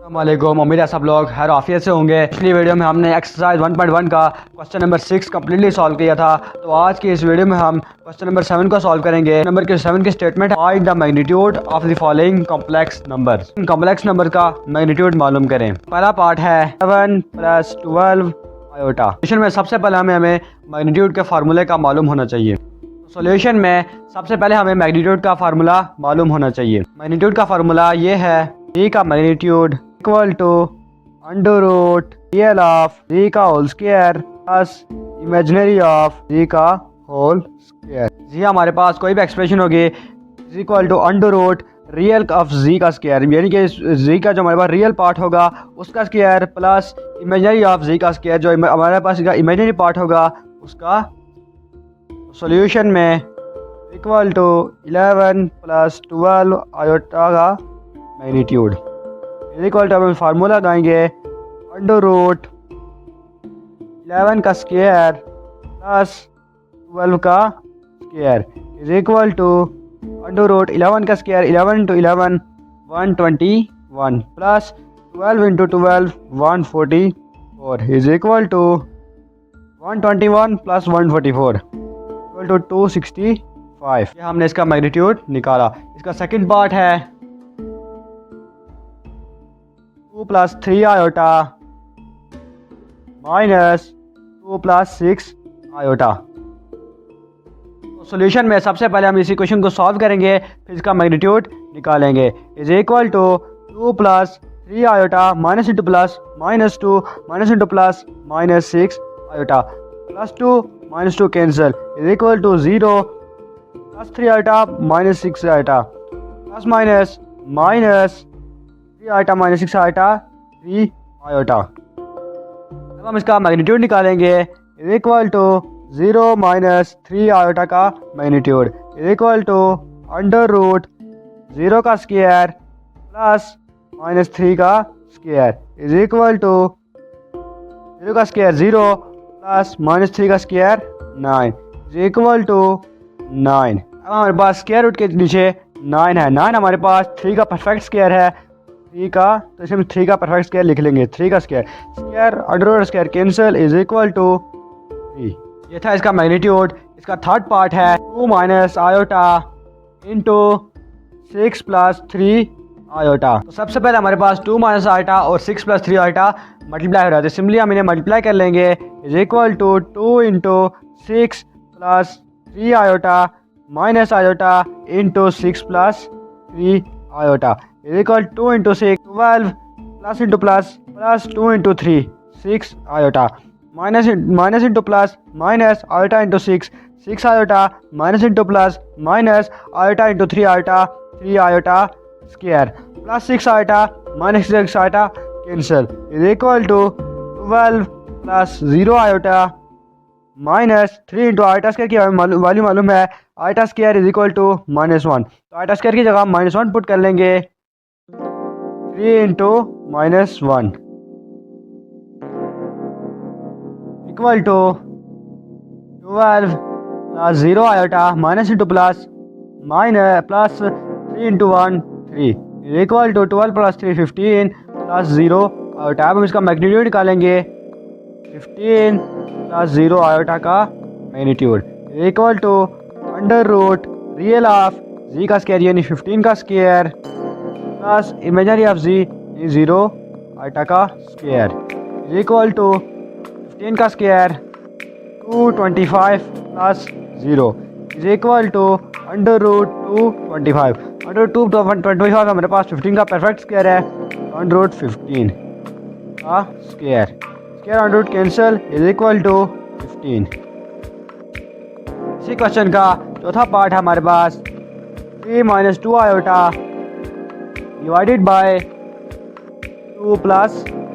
वालेकुम, उम्मीद है सब लोग खैर आफियत से होंगे। पिछली वीडियो में हमने एक्सरसाइज 1.1 का क्वेश्चन नंबर 6 कम्प्लीटली सॉल्व किया था। तो आज की इस वीडियो में हम क्वेश्चन नंबर 7 को सॉल्व करेंगे। नंबर के 7 की स्टेटमेंट है, find the magnitude of the following complex number. Complex number का मैग्नीट्यूड मालूम करें। पहला पार्ट है 7 + 12 आयोटा। सोल्यूशन में सबसे पहले हमें मैग्नीट्यूड के फार्मूले का मालूम होना चाहिए। सोल्यूशन में सबसे पहले हमें मैग्नीट्यूड का फार्मूला मालूम होना चाहिए। मैग्नीट्यूड का फार्मूला ये है, v का magnitude equal to under root real of v का whole square plus imaginary of v का होल स्क्वायर। जी हमारे पास कोई भी एक्सप्रेशन होगी is equal to under root real of z का स्क्वायर, यानी कि z का जो हमारे पास रियल पार्ट होगा उसका square plus imaginary of z का स्क्वायर, जो हमारे पास इमेजिनरी पार्ट होगा उसका। सॉल्यूशन में इक्वल टू 11 + 12 आयोटा का मैग्नीट्यूड इक्वल टू हम फार्मूला लगाएंगे अंडर रूट 11 का स्क्वायर प्लस 12 का square is equal to under root 11 का square 11 × 11 121 plus 12 × 12 144 is equal to 121 plus 144 equal to 265। ये हमने इसका मैग्नीट्यूड निकाला। इसका सेकंड पार्ट है 2 + 3 आयोटा माइनस 2 + 6 आयोटा। तो सॉल्यूशन में सबसे पहले हम इस इक्वेशन को सॉल्व करेंगे, फिर इसका मैग्नीट्यूड निकालेंगे। Is equal to 2 + 3 iota minus into plus minus 2 minus into plus minus 6 iota plus 2 minus 2 cancel is equal to 0 plus 3 iota minus 6 iota plus minus minus 3 iota minus 6 iota 3 iota. अब हम इसका magnitude निकालेंगे is equal to 0 - 3 iota का magnitude is equal to under root 0 का square plus -3 का square is equal to 0 का square 0 plus -3 का square 9 is equal to 9। अब हमारे पास स्क्वायर रूट के नीचे 9 है। 9 हमारे पास 3 का परफेक्ट स्क्वायर है 3 का, तो इसमें 3 का परफेक्ट स्क्वायर लिख लेंगे। 3 का square square under root square cancel is equal to 3। ये था इसका मैग्नीट्यूड। इसका थर्ड पार्ट है 2 - आयोटा इंटू 6 + 3 आयोटा। तो सबसे पहले हमारे पास 2 - आयोटा और 6 + 3 आयोटा मल्टीप्लाई हो रहा है, तो सिंपली हम इन्हें मल्टीप्लाई कर लेंगे is equal to 2 × 6 + 3 iota minus iota into 6 + 3 iota is equal 2 × 6 12 plus into plus plus 2 × 3 6 iota minus into plus minus iota into 6 iota minus into plus minus iota into 3 iota 3 iota square plus 6 iota minus 6 iota cancel is equal to 12 plus 0 iota minus 3 × iota square की value मालूम है, iota square is equal to -1, तो iota square की जगह -1 put कर लेंगे 3 × -1 equal to 12 plus 0 iota minus into plus plus 3 × 1 3 is equal to 12 + 3 15 plus 0 iota. अब हम इसका मैग्नीट्यूड निकालेंगे 15 प्लस 0 आयोटा का magnitude is equal to under root real of z का स्क्वायर यानी 15 का square plus imaginary of z 0 iota का square is equal to 15 का square 225 plus 0 is equal to under root 225 under 225 हमारे पास 15 का परफेक्ट स्क्वायर है, अंडर रूट 15 का square under root cancel is equal to 15। इसी क्वेश्चन का चौथा पार्ट है हमारे पास 3 - 2 iota divided by 2 +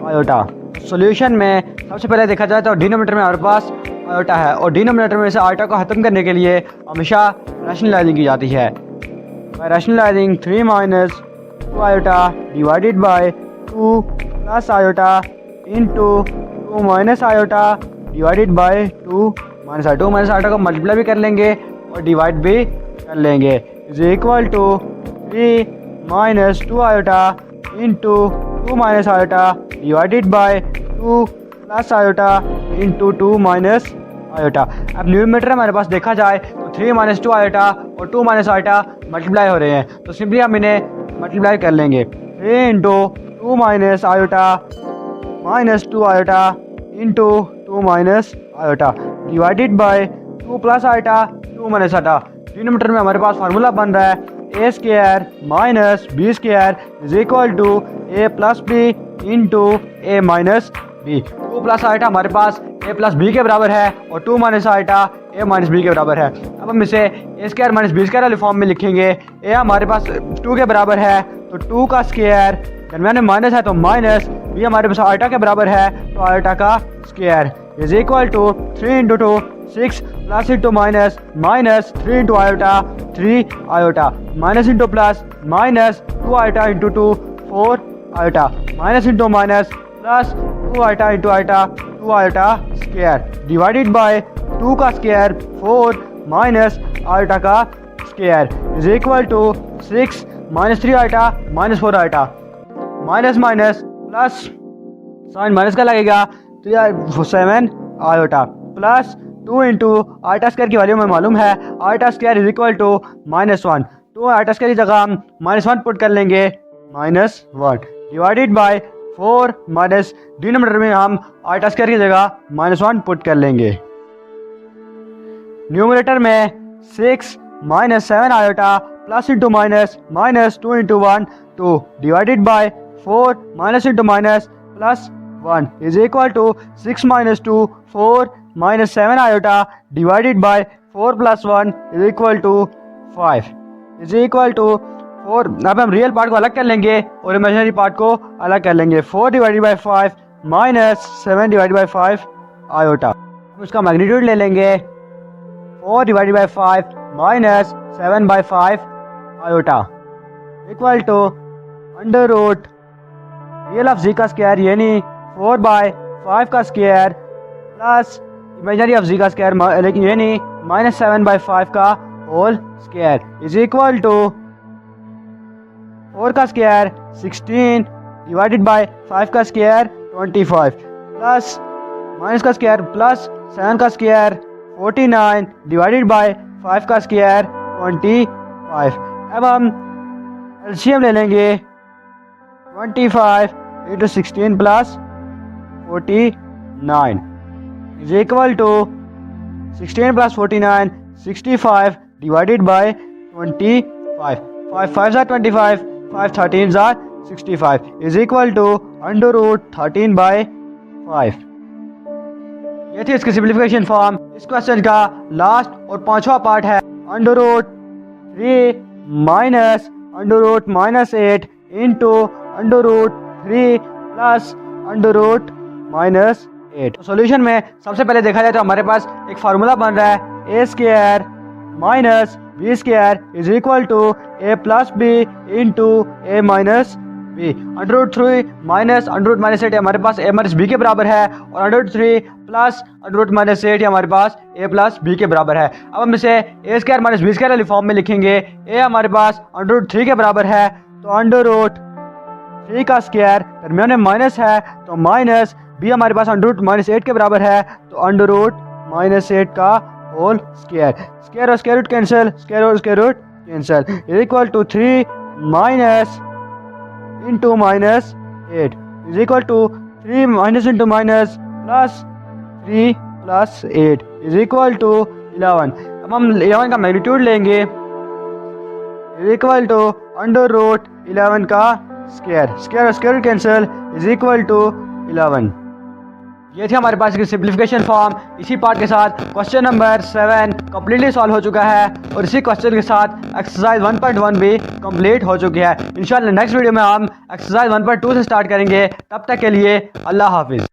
iota. Solution में सबसे पहले देखा जाए तो डिनोमिनेटर में हमारे पास आयोटा है और डिनोमिनेटर में से आयोटा को खत्म करने के लिए हमेशा रैशनलाइजिंग की जाती है। By rationalising 3 - 2 iota divided by 2 + iota into 2 - iota divided by 2 - iota को मल्टीप्लाई भी कर लेंगे और डिवाइड भी कर लेंगे is equal to 3 - 2 iota into 2 minus iota divided by 2 plus iota into 2 minus iota. अब न्यूमरेटर हमारे पास देखा जाए तो 3 माइनस 2 आयोटा और 2 माइनस आयोटा मल्टीप्लाई हो रहे हैं, तो सिंपली हम इन्हें मल्टीप्लाई कर लेंगे। 3 into 2 minus iota minus 2 iota into 2 minus iota divided by 2 plus iota 2 minus iota. Denominator में हमारे पास फार्मूला बन रहा है A square minus B square is equal to A plus B into A minus B. 2 plus iota हमारे पास ए plus B के बराबर है और 2 माइनस आयोटा ए माइनस बी के बराबर है। अब हम इसे ए स्क्वायर माइनस बी स्क्वायर वाले फॉर्म में लिखेंगे। ए हमारे पास 2 के बराबर है तो 2 का स्क्वायर, दरमियान में माइनस है तो माइनस, बी हमारे पास आयोटा के बराबर है तो आयोटा का square is equal to 3 into 2 6 plus into minus minus 3 into iota 3 iota minus into plus minus 2 iota into 2 4 iota minus into minus plus 2 iota into iota 2 iota square divided by 2 का square 4 minus iota का square is equal to 6 minus 3 iota minus 4 iota minus minus plus sign minus का लगेगा तो 7 iota plus 2 into iota square की value में मालूम है iota square is equal to -1, तो आयोटा स्क्वायर की जगह हम -1 पुट कर लेंगे -1 डिवाइडेड बाय 4 माइनस डिनोमिनेटर में हम आयोटा स्क्वायर की जगह -1 पुट कर लेंगे। न्यूमरेटर में 6 minus 7 iota plus into minus minus 2 into 1 2 divided by 4 minus into minus plus 1 is equal to 6 minus 2 4 minus 7 iota divided by 4 plus 1 is equal to 5 is equal to 4। अब हम real part को अलग कर लेंगे और imaginary part को अलग कर लेंगे। 4 divided by 5 minus 7 divided by 5 iota. हम उसका मैग्नीट्यूड ले लेंगे 4 divided by 5 minus 7 by 5 iota equal to under root real of Z का स्क्वायर यानी 4 बाय 5 का square plus imaginary of Z का स्क्वायर लेकिन यानी -7 बाय 5 का whole square is equal to 4 का स्क्वायर 16 डिवाइडेड बाय 5 का स्क्वायर 25 प्लस माइनस का स्क्वायर प्लस 7 का स्क्वायर 49 डिवाइडेड बाय 5 का स्क्वायर 25। अब हम एलसीएम ले लेंगे 25 into 16 plus 49 is equal to 16 plus 49 65 divided by 25 5 5 are 25 5 13s are 65 is equal to under root 13 by 5। ये थी इसकी सिंप्लीफिकेशन फॉर्म। इस क्वेश्चन का लास्ट और 5वां पार्ट है under root 3 minus under root -8 into under root 3 plus under root -8। तो solution में सबसे पहले देखा जाए तो हमारे पास एक फार्मूला बन रहा है A square minus B square is equal to A plus B into A minus B. Under root 3 minus under root -8 हमारे पास ए माइनस बी के बराबर है और under root 3 plus under root -8 हमारे पास ए प्लस बी के बराबर है। अब हम इसे ए स्क्वायर माइनस बी स्क्वायर वाली फॉर्म में लिखेंगे। ए हमारे पास अंडर रूट 3 के बराबर है तो अंडर रूट 3 का स्क्वायर, दरमियान में माइनस है तो माइनस, बी हमारे पास अंडर रूट -8 के बराबर है तो अंडर रूट -8 का होल स्क्वायर। स्क्वायर और स्क्वायर रूट कैंसिल, स्क्वायर और square root cancel is equal to 3 minus into -8 is equal to 3 minus into minus plus 3 plus 8 is equal to 11। अब हम 11 का मैग्नीट्यूड लेंगे is equal to under root 11 का square, square और square root cancel is equal to 11। ये थी हमारे पास की सिंप्लीफिकेशन फॉर्म। इसी पार्ट के साथ क्वेश्चन नंबर 7 कम्प्लीटली सॉल्व हो चुका है और इसी क्वेश्चन के साथ एक्सरसाइज 1.1 भी कंप्लीट हो चुकी है। इंशाल्लाह नेक्स्ट वीडियो में हम एक्सरसाइज 1.2 से स्टार्ट करेंगे। तब तक के लिए अल्लाह हाफिज़।